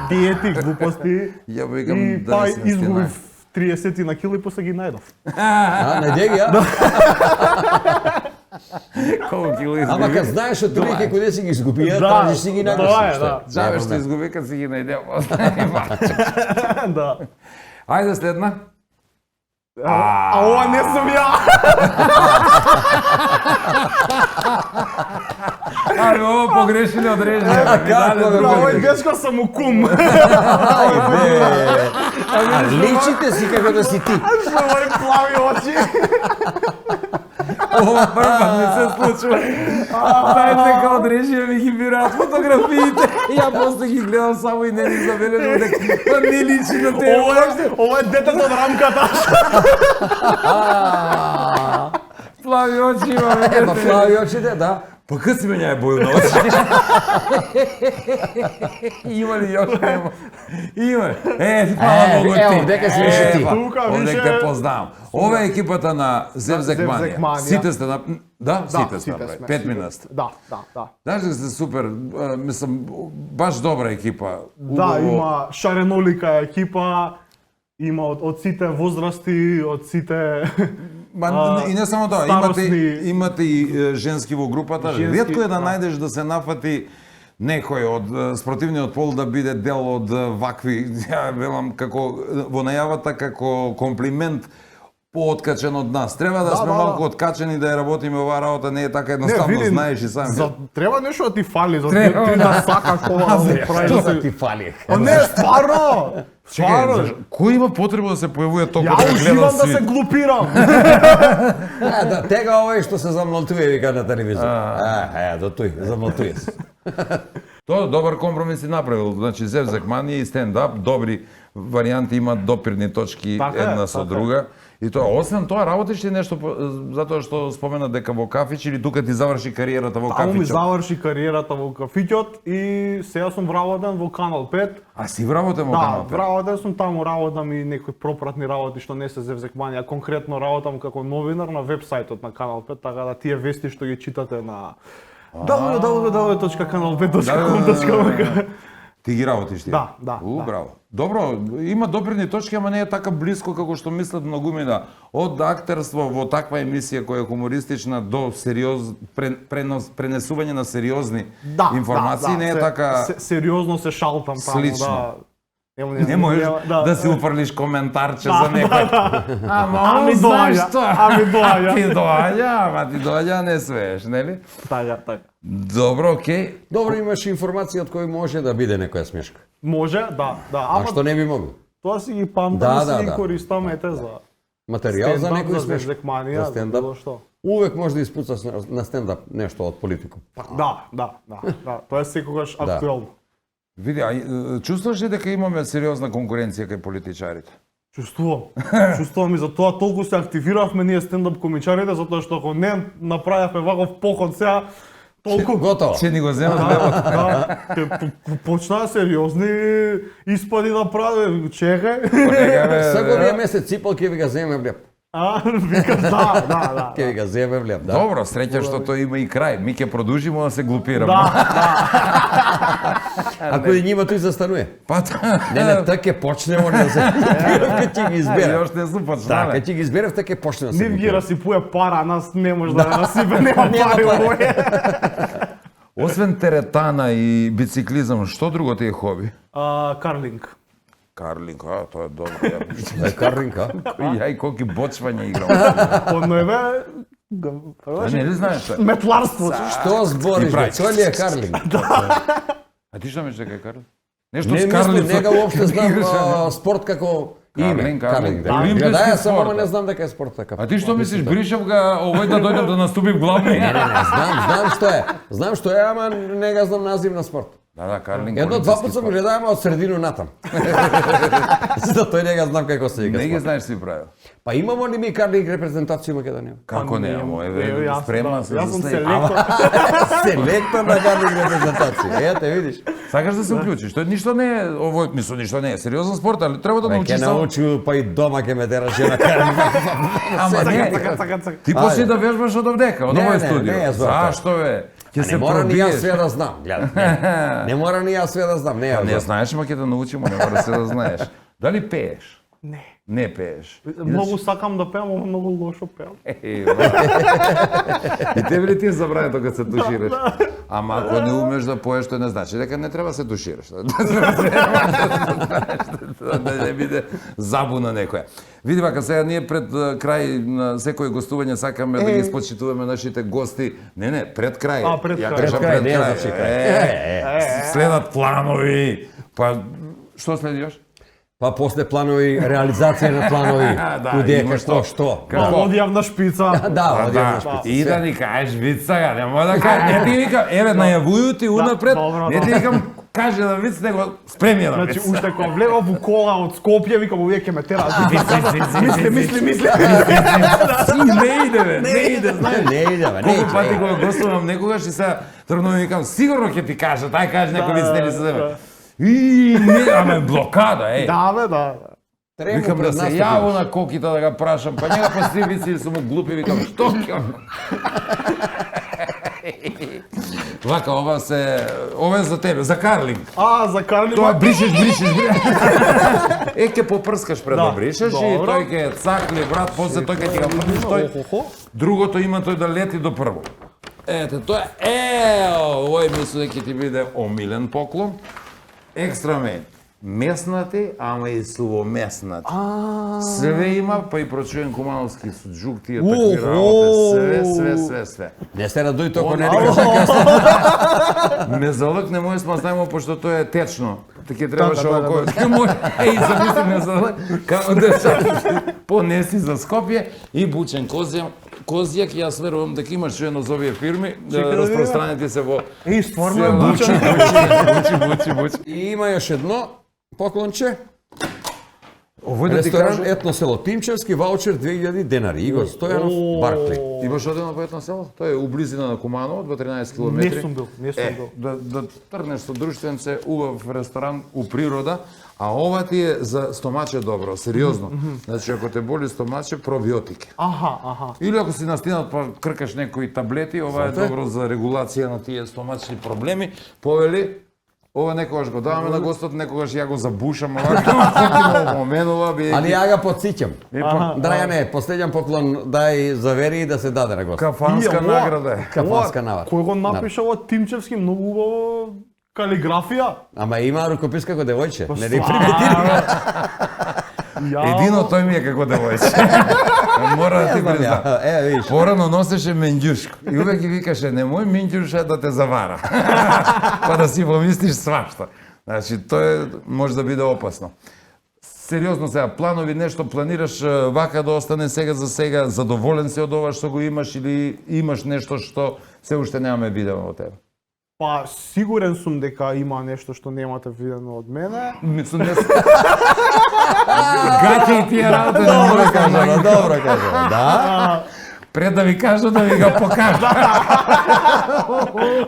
диети, глупости. Ја викам И да па не сме изгубив 30 на кило и после ги најдов. А, не деги, а? Колку кило Ама изгуби? кад знаеш од другите куде си ги изгубија, Да, тражиш си ги тоа најдеш. е, да. Джабе што изгуби кад си ги најдел. Да. Ајде следна. А ова не сум ја. Ајде, ова погрешили од режија. како бе, На овој Боже. дечко сум му кум. А личите си како да си ти. Што овој плави очи. Ова прва не се случува. Знаете како од режија ми ги бираат фотографиите. И ја после ги гледам само и не ни забележам дека па не личи на тебе. Ова е детето од рамката. Плави очи има. Ема плави очите, да. Па кад си менја е боју на очи? Има ли још нема? Има. Фала многу ти. Ево, дека си више ти. Тука Овде више- те познавам. Ова е екипата на Зевзекманија. Зевзекманија. Сите сте на... Да, сите сте сите направи. сме, 5 сите. минути. Да. Знаеш дека сте супер, мислам, баш добра екипа. Да, Убаво. има шаренолика екипа, има од сите возрасти, од сите... Ма, и не само тоа, старосни- имате и женски во групата. Женски, Ретко е да да. најдеш да се нафати некој од спротивниот пол да биде дел од вакви, ја велам како во најавата како комплимент пооткачен од нас. Треба да сме да. малку откачени да ја работиме оваа работа, не е така едноставно, знаеш и сам. Треба нешто да ти фали, за Треба, ти да сакаш ова да прави Што да да се... ти фали? А не, стварно! Чекај, Стварно! кој има потребу да се појавува толку Ја да гледа уживам да се свит? глупирам! Да, тега овој што се замолтуе вика на телевизија. До тој, замолтуе се. Тоа добар компромис си направил. Значи зевзекманија и стендап, добри варијанти, имаат допирни точки Така е, една со така е. друга. И тоа, освен тоа, работиш ли нешто затоа што спомена дека во кафич или тука ти заврши кариерата во Таму ми кафичот? заврши кариерата во кафиќот и сега сум вработен во Канал 5. А си вработен во Да, Канал 5? вработен сум таму, работам и некои пропратни работи што не се зевзекманија. Конкретно работам како новинар на вебсајтот на Канал 5, така да тие вести што ги читате на www.kanal5.com. Ти ги работиш тие? Да, да, да. Браво. Добро, има допирни точки, ама не е така близко како што мислат многумина. Од актерство во таква емисија која е хумористична до пренесување на сериозни информации, не е така Сериозно се шалтам таму, слично. да. Не можеш да си уфрлиш коментарче за некој. Ами доаѓа, ами доаѓа. Ти доаѓа, не свееш, нели? Така, така. Добро, окей. Добро, имаш информација од кој може да биде некоја смешка. Може, да, да. А што не би могло? Тоа си ги памтам Да, и си да, ги да. користам ете за Материјал за стендап, некој за смешка. зевзекманија, За стендап. било што. Увек може да испуцаш на стендап нешто од политику. Да, да, да, да. Тоа е секогаш актуелно. Види, чувствуваш ли дека имаме сериозна конкуренција кај политичарите? Чувствувам. Чувствувам и за тоа толку се активиравме ние стендап комичарите, затоа што ако не направивме ваков поход сега, толку Готово. Че ни го земат Да, левот. да, почнаа сериозни испади да прави, чекај. Сега овие месец ципал ќе ви го земе влеп. А, викаш, да, да, да. Ќе ви го земе влеп, да. Добро, среќа што тој има и крај. Ми ќе продолжиме да се глупираме. Ако и нима тој застануе. Па Не, така ќе почнеме да се глупираме, ќе ги Ја изберем. още не сум Да, почнале. кога ќе ги изберев, така ќе почнеме да се Нив ги глупираме. расипуе пара, нас не може да расипе, нема пари овој. Освен теретана и бициклизам, што друго ти е хоби? Карлинг. Карлинг, тоа е добро. Ја, Да, Карлинка. Ја и колки бочвања играм. Одноеве Не ли знаеш тоа? метларство. Што збориш, бе? Тоа ли е Карлинг? А ти што мислиш дека е карлинг? Нешто Не с мислам, карлица. нега уопште знам Играше, спорт како име. Карлинг, Карлинг, да. олимписки Гледаја само, спорт, ама да. не знам дека е спорт така. А ти што мислиш, бришав га овој да дојде да наступи в главни? Не, знам што е. Знам што е, ама не го знам назив на спорт. Да, карлинг. Едно-два олимписки пат сум спорт. гледал, ама од средину натам. Затоа не го знам како се вика Не ги спорт. знаеш си правил. Па имамо ли ми карлинг репрезентација во Македонија? Како не, еве, спремна се Јас за сум след. селектор. Селектор на карлинг репрезентација. Ете, видиш. Сакаш да се уклучиш? Тоа ништо не е, овој мислам ништо не е сериозен спорт, али треба да Ке научиш само. научу, па и дома ке ме тераше на карлинг. Ама не, ти почни да вежбаш од овдека, од Не, овој не, студио. не е збор тоа. Зашто бе? Ќе А се не мора ни јас пробиеш. све да знам, гледај. Не мора ни јас све да знам, не е. Не збор. знаеш, ма ќе да научиме, не мора се да знаеш. Дали пееш? Не. Не пееш. Многу сакам да пеам, ама многу лошо пеам. И тебе ли ти е забрането кога се тушираш? Ама ако не умеш да поеш, тоа не значи дека не треба се тушираш. Да не биде забуна некоја. Види вака, сега ние пред крај на секој гостување сакаме да ги спочитуваме нашите гости. Не, пред крај. А, пред Ја крај. кажам Пред крај, пред не крај. значи крај. Следат планови. Па што следи још? Па после планови, реализација на планови. Да, Куде, имаш како, тоа. што? Па одјав на шпица. Да, одјам на Да, шпица. и да ни кажеш виц сега, нема да кажеш, не ти викам, еве најавуju ти унапред, добро, не ти викам, каже на виц, него спреми на Значи, виц. уште кога влева во кола од Скопје, викам, овие ќе ме терат. Мисли. Не иде, бе, не иде, знаеш. Не иде, бе, не Колку иде. пати кога гостувам некогаш и сега тргнувам и викам, сигурно ќе ти кажа, тај кажеш некој виц, не ли се земе. И не, ама блокада, Да, бе, да. Трему Викам да пред се настапи, јаво бе. на коките да го прашам, па njega па сви вици су му глупи, викам, што ќе? Вака, ова е за тебе, за карлинг. А, за Карли Тоа бришеш. Ќе попрскаш пред да Да, бришеш и добро. тој ќе цакли, брат, после тој ќе ти го прниш тој. Охо. Другото има тој да лети до прво. Ете, тоа овој мислам дека ќе ти биде омилен поклон. Екстра мејн. Меснати, ама и сувомеснати. Све има, па и прочуен кумановски суджук, тие такви работи, све. Не се радуј токо, не рекаш дека Мезалък не може да ставимо, пошто тоа е течно. Таке требаше Да, око. Замисли мезалък, како да се понеси за Скопје и бучен козјам, Козјак, јас верувам дека имаш едно за овие фирми, Чекай да распространети се во стварно е цела- бучен. Бучи. И има još едно поклонче. Овој да ти Ресторан кажам, Етно село Тимчевски, ваучер 2000 денари. Игор Стојанов, Баркли. имаш одено по едно село? Тоа е у близина на Куманово, во 13 Не километри. сум бил, не сум бил. Да тргнеш со друштвенце, убав ресторан у природа, а ова ти е за стомаче добро, сериозно. Значи, ако те боли стомаче, пробиотики. Аха. Или ако си настинат па кркаш некои таблети, ова е добро за регулација на тие стомачни проблеми. Повели, ова некогаш го даваме на гостот, некогаш ја го забушам овако, секи моменува би. Ali ja ga podsjećam. Аха. Dragane, posljednjan poklon daj zaveri da se dade na gost. Кафанска Ова- награда е. Кафанска навар. Кој го напиша ова Тимчевски, многу убаво калиграфија. Ама ima rukopis kako devojče. Ne di Едино тој ми е како девојче. Мора да ти признам. Evo vidiš. Порано носеше менџушко и увек ги викаше немој менџуша да те завара. Па да си помислиш свашта. Значи тоа може да биде опасно. Сериозно сега, планови нешто планираш вака да остане сега за сега, задоволен си од ова што го имаш или имаш нешто што се уште немаме видено од тебе? Па, сигурен сум дека има нешто што немате видено од мене. Мислам не Гати и тие работи не мора да кажа. Dobro kaže. Da. Пред да ви кажа да ви го покажа.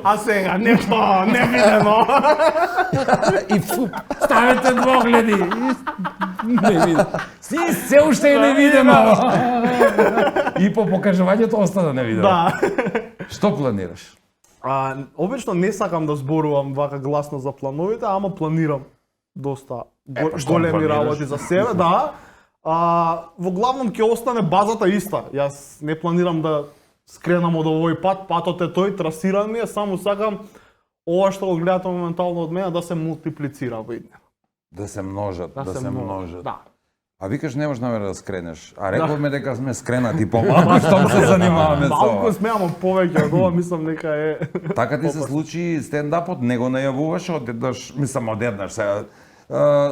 А сега нешто невидено. I fup. Ставете двогледи. Не видно. Си се уште е невидено. И по покажувањето остана невидено. Да. Што планираш? Обично не сакам да зборувам вака гласно за плановите, ама планирам доста па што големи планираш? работи за себе, да. Во главном ќе остане базата иста. Јас не планирам да скренам од овој пат, патот е тој, трасиран ми е, само сакам ова што го гледате моментално од мене да се мултиплицира во иднина. Да се множат, да се множат. Да. А викаш немаш намера да скренеш. А рековме дека сме скренати помалку, што се занимаваме со Малку ова. сме, ама повеќе од ова мислам дека е. Така ти се случи стендапот, не го најавуваш одеднаш, мислам одеднаш сега.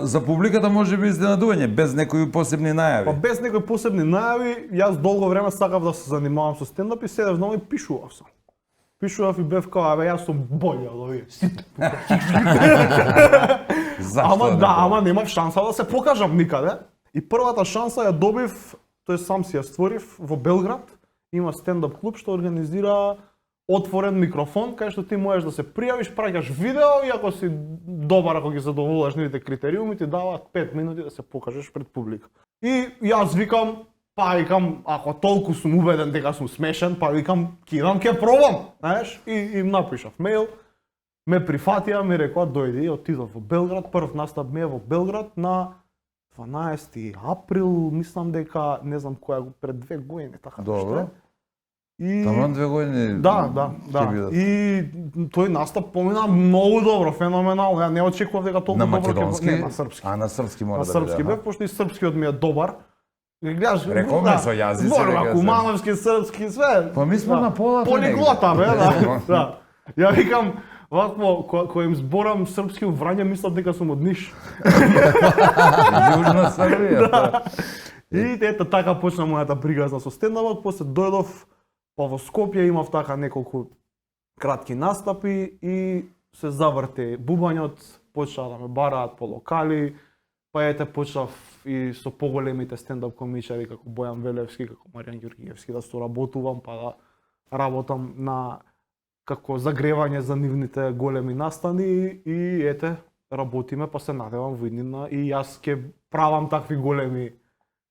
За публиката може би изненадување, без некои посебни Па најави. без некои посебни најави, јас долго време сакав да се занимавам со стендап и седев нови пишував сам. Пишував и бев као, абе јас сум бољи од овие. Зашто Ама не да, тоа? ама немав шанса да се покажам никаде. И првата шанса ја добив, тој сам си ја створив во Белград. Има стендап клуб што организира отворен микрофон, кај што ти можеш да се пријавиш, праќаш видео и ако си добар, ако ги задоволуваш нивните критериуми, ти даваат 5 минути да се покажеш пред публика. И јас викам, па викам, ако толку сум убеден дека сум смешен, па викам, ќе идам ќе пробам, знаеш? И им напишав мејл, ме прифатија, ми рекоа дојди и отидов во Белград, прв настап ми е во Белград на 12 април, мислам дека, не знам која, пред 2 години, така Добро. нешто е. И Таман 2 години. да. ќе бидат. И тој настап помина многу добро, феноменално. Ја не очекував дека толку На добро ќе македонски? не, на српски. А на српски мора На да српски биде. бев, пошто и српскиот ми е добар. И гледаш, Рековме со јазици, Зборува река се. кумановски, српски, све. Па ми сме на полата Полиглота, бе, негде. да. Да. Ја викам, вакво, кој им зборам српски врања, мислат дека сум од Ниш. Јужна Србија. Да. И ето така почна мојата бригазна со стендапот, после дојдов па во Скопје, имав така неколку кратки настапи и се заврте бубањот, почна да ме бараат по локали, па ете почнав и со поголемите стендап комичари како Бојан Велевски, како Маријан Ѓургиевски да соработувам, па да работам на како загревање за нивните големи настани и ете работиме, па се надевам во иднина и јас ќе правам такви големи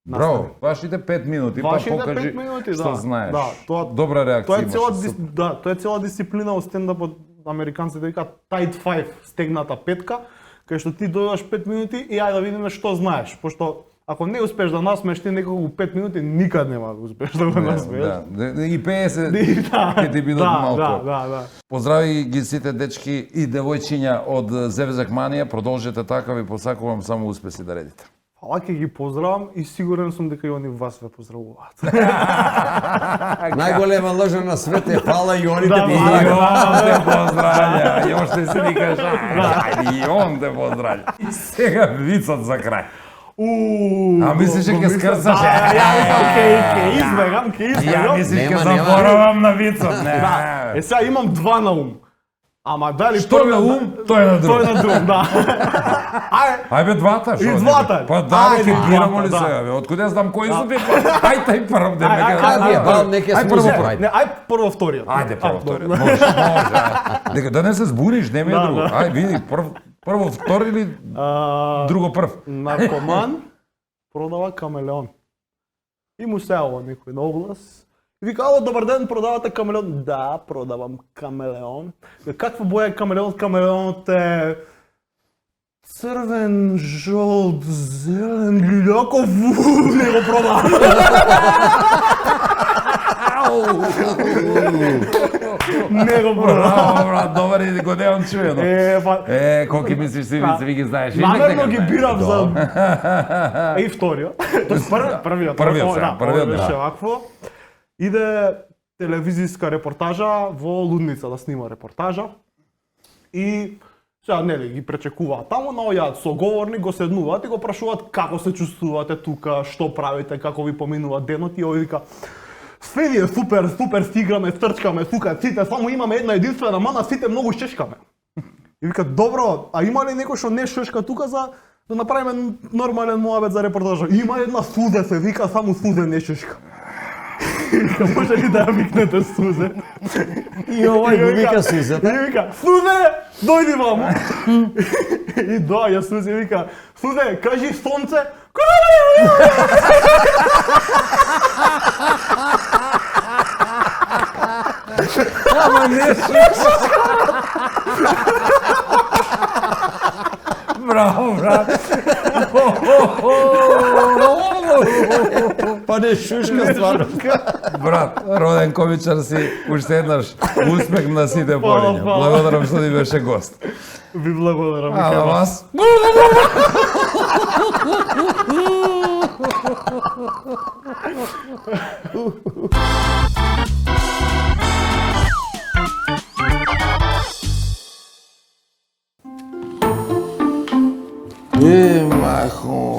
Браво, настани. вашите 5 минути, Вашите па покажи 5 минути, што да. знаеш. Да, тоа- Добра реакција Тоа е цела имаш. тоа е цела дисциплина во стендапот, американците викаат tight five, стегната петка, кај што ти дојдеш 5 минути и ајде да видиме што знаеш, пошто ако не успеш да насмееш ти неколку 5 минути, никад нема да успеш да го насмееш. Да. И 50 Да, ќе ти бидат малку. Да. Поздрави ги сите дечки и девојчиња од Зевзак Манија, продолжете така, ви посакувам само успеси да редите. Фала ќе ги поздравам и сигурен сум дека и они вас ве поздравуваат. Najgolema laža na svete, hvala i oni te Da, И pozdravljaju. он те поздравља, и оште се ни кажа, и он те поздравља. И сега вицот за крај. А мислиш че ќе скрцаш? Ја викам, ке избегам. Ја мислиш ќе Нема. заборавам на вицот, не. Е, сега имам два на ум. Ама дали Што на ум, тој на друг. Тој на друг, да. Ајде двата, што? И двата. Па да, Ајде, ќе бирамо ли двата, сега, бе? Откуде јас знам кои су ти? Ај тај прв ден, Ај, нека. ај, Тие бал неке Ај прво смузе. прај. Не, ај прво вториот. Ајде прво втори. добро. Може, може. Дека да не се збуниш, нема Да, друго. да. Ај види, прво втори или друго прв. Наркоман продава камелеон. И му сеало некој на оглас. И вика, ало, добар ден, продавате камелеон? Да, продавам камелеон. Каква боја е камелеон? Камелеонот е црвен, жолт, зелен, лилјаков, не го продавам. Не го продавам. Браво, брат, добар и го немам чуено. Колки мислиш си, ви ги знаеш? Намерно ги бирам за... И вториот. Тоест првиот. Првиот сега, Да, првиот, беше да. вакво. Иде телевизиска репортажа во Лудница да снима репортажа. И сега нели ги пречекуваат таму, наоѓаат соговорник, го седнуваат и го прашуваат како се чувствувате тука, што правите, како ви поминува денот и овој вика све ни е супер, супер стигаме, трчкаме, тука сите, само имаме една единствена мана, сите многу шешкаме. И вика, добро, а има ли некој што не шешка тука за да направиме нормален муабет за репортажа? Има една Сузе, се вика, само Сузе не шешка. И вика, може ли да ја викнете Сузе? И овој го вика Сузата. И вика, Сузе, дојди вамо. И доаѓа Сузе и вика, Сузе, кажи сонце. Ама не Браво, брат. Па не шушка стварно. Брат, роден комичар си, уште еднаш успех на сите полиња. Фала. Благодарам што ти беше гост. Ви благодарам. А на вас? Махо,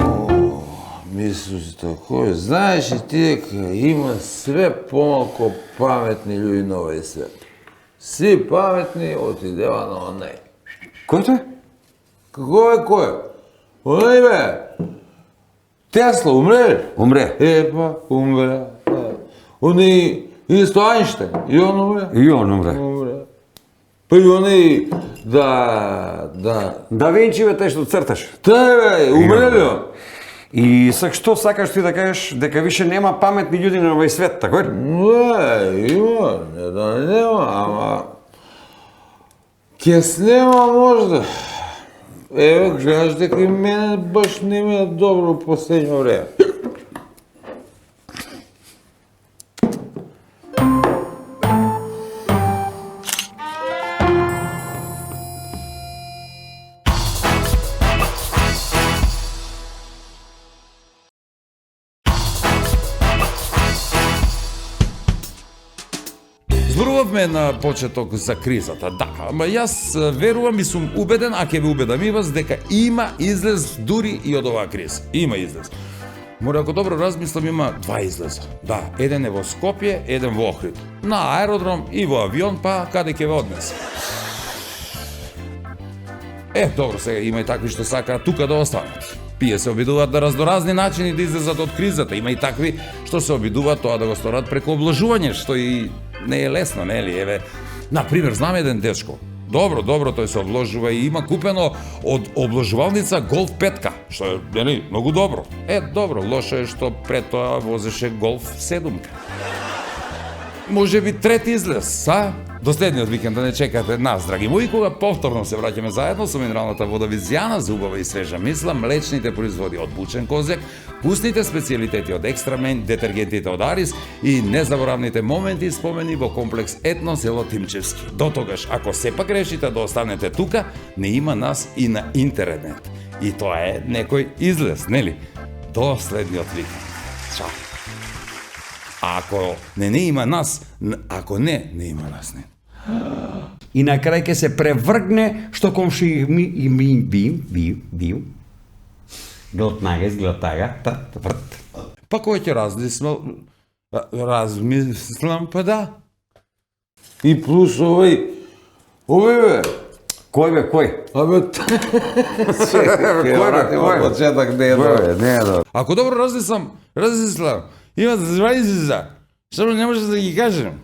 мислиш тако, знаеш ли ти дека има све помалку паметни луѓе на овој свет? Си паметни отидева на онај. Кој тоа? Како е кој? Онај бе! Тесла умре? Умре. Епа, умре. Онај исто Ајнштајн, и он умре? И он умре. Умре. Па и онај да... Да Винчи бе тој што црташ. Тај бе, умре ли он? И што сакаш ти да кажеш дека више нема паметни луѓе на овој свет, така ли? Не, има, не да нема, ама... Ке снема можда. Еве, гледаш дека и мене баш не ми е добро последно време. Зборувавме на почеток за кризата, да, ама јас верувам и сум убеден, а ќе ве убедам и вас, дека има излез дури и од оваа криза. Има излез. Мора, ако добро размислам, има два излеза. Да, еден е во Скопје, еден во Охрид. На аеродром и во авион, па каде ќе ве однесе. Добро, сега има и такви што сакаат тука да останат. Тие се обидуваат на разноразни начини да излезат од кризата. Има и такви што се обидуваат тоа да го сторат преку облажување, што и не е лесно, нели? Еве, на пример, знам еден дечко. Добро, тој се обложува и има купено од обложувалница Голф 5-ка, што е, нели, многу добро. Добро, лошо е што пред тоа возеше Голф 7-ка. Може би трети излез, а? До следниот викенд да не чекате нас, драги мои, кога повторно се враќаме заедно со минералната вода Визијана за убава и свежа мисла, млечните производи од Бучен Козјак, вкусните специјалитети од Екстрамен, детергентите од Арис и незаборавните моменти и спомени во комплекс Етно село Тимчевски. До тогаш, ако сепак решите да останете тука, не има нас и на интернет. И тоа е некој излез, нели? До следниот викенд. Чао. А ако не има нас, ако не има нас, не. И на крај ќе се превргне што комши ми Глотнага, изглотага. Па кој ќе размислам, па да. И плюс овој бе, Кој бе, кој? абе, Кој? почеток не е Кој добро. бе, не е добро. Ако добро размислам, има званица, што не можеш да ги кажем.